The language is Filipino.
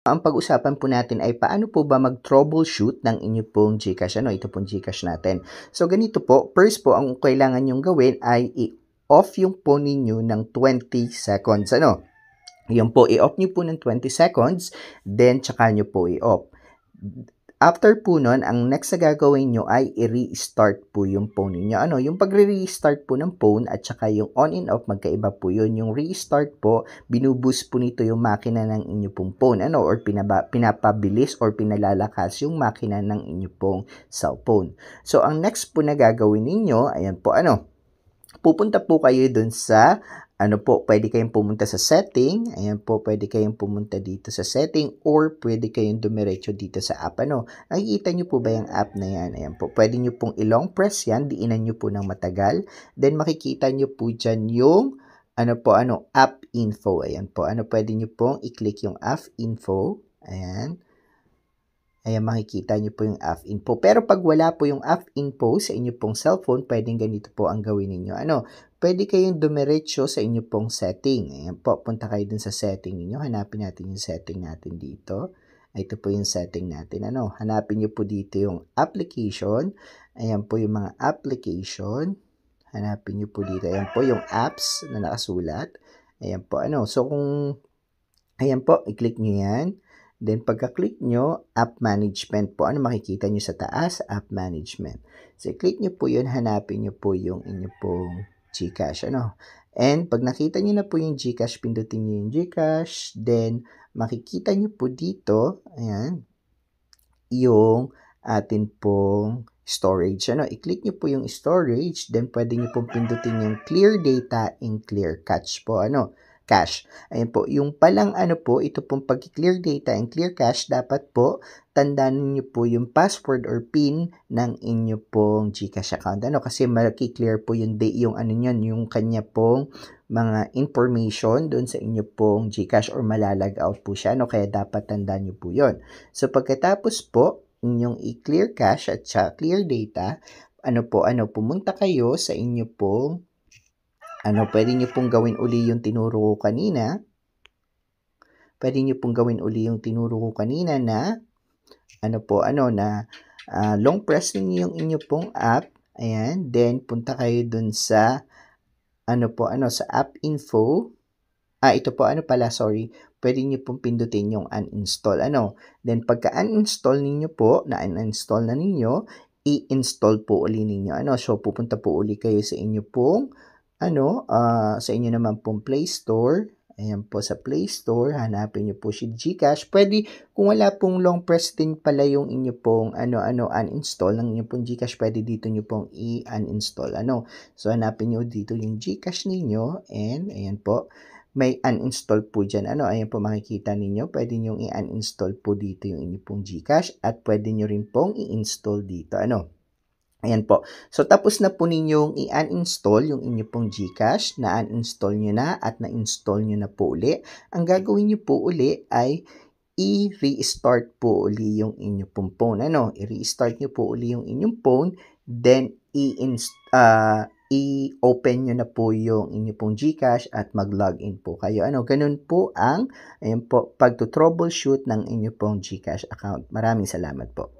Ang pag-usapan po natin ay paano po ba mag-troubleshoot ng inyo pong GCash. Ito pong GCash natin. So, ganito po. First po, ang kailangan nyong gawin ay i-off yung phone ninyo ng 20 seconds. Yun po, i-off nyo po ng 20 seconds, then tsaka nyo po i-off. After po nun, ang next na gagawin nyo ay i-restart po yung phone ninyo. Yung pagre-restart po ng phone at saka yung on and off, magkaiba po yun. Yung restart po, binuboost po nito yung makina ng inyo pong phone, or pinapabilis or pinalalakas yung makina ng inyo pong cellphone. So, ang next po na gagawin ninyo, ayan po, pupunta po kayo dun sa pwede kayong pumunta sa setting. Ayan po, pwede kayong pumunta dito sa setting or pwede kayong dumiretso dito sa app. Nakikita nyo po ba yung app na yan? Ayan po, pwede nyo pong i-long press yan, diinan nyo po ng matagal. Then makikita nyo po dyan yung app info. Ayan po, pwede nyo pong i-click yung app info. Ayan. Ayan, makikita nyo po yung app info. Pero pag wala po yung app info sa inyo pong cellphone, pwedeng ganito po ang gawin ninyo. Pwede kayong dumiretso sa inyo pong setting. Ayan po, punta kayo dun sa setting ninyo. Hanapin natin yung setting natin dito. Ito po yung setting natin. Hanapin nyo po dito yung application. Ayan po yung mga application. Hanapin nyo po dito. Ayan po yung apps na nakasulat. Ayan po, So, ayan po, i-click nyo yan. Then, pagka-click nyo, App Management po. Makikita nyo sa taas? App Management. So, click nyo po yun, hanapin nyo po yung inyo pong GCash. And, pag nakita nyo na po yung GCash, pindutin nyo yung GCash. Then, makikita nyo po dito, ayan, yung atin pong storage. I-click nyo po yung storage. Then, pwede nyo pong pindutin yung Clear Data and Clear Cache po. Cache. Ayan po, yung palang ito pong pag-clear data and clear cache, dapat po, tandaan niyo po yung password or PIN ng inyo pong GCash account. Kasi maki-clear po yung yung kanya pong mga information doon sa inyo pong GCash or malalag out po siya. Kaya dapat tandaan niyo po yun. So, pagkatapos po, inyong i-clear cache at clear data, pumunta kayo sa inyo pong pwede nyo pong gawin uli yung tinuro ko kanina. Pwede nyo pong gawin uli yung tinuro ko kanina na long press niyo yung inyo pong app. Ayan. Then, punta kayo dun sa sa app info. Ito po, sorry. Pwede nyo pong pindutin yung uninstall. Then, pagka-uninstall ninyo po, na-uninstall na ninyo, i-install po uli ninyo. So, pupunta po uli kayo sa inyo pong sa inyo naman pong Play Store. Ayan po sa Play Store, hanapin nyo po si GCash. Pwede, kung wala pong long press din pala yung inyo pong uninstall ng inyo pong GCash, pwede dito nyo pong i-uninstall. So, hanapin nyo dito yung GCash ninyo and ayan po, may uninstall po dyan. Ayan po makikita ninyo, pwede nyo i-uninstall po dito yung inyo pong GCash at pwede nyo rin pong i-install dito. Ayan po. So, tapos na po ninyong i-uninstall yung inyo pong GCash. Na-uninstall nyo na at na-install nyo na po uli. Ang gagawin nyo po uli ay i-restart po uli yung inyo pong phone. I-restart nyo po uli yung inyong phone. Then, i-open nyo na po yung inyo pong GCash at mag-login po kayo. Ganun po ang pag-troubleshoot ng inyo pong GCash account. Maraming salamat po.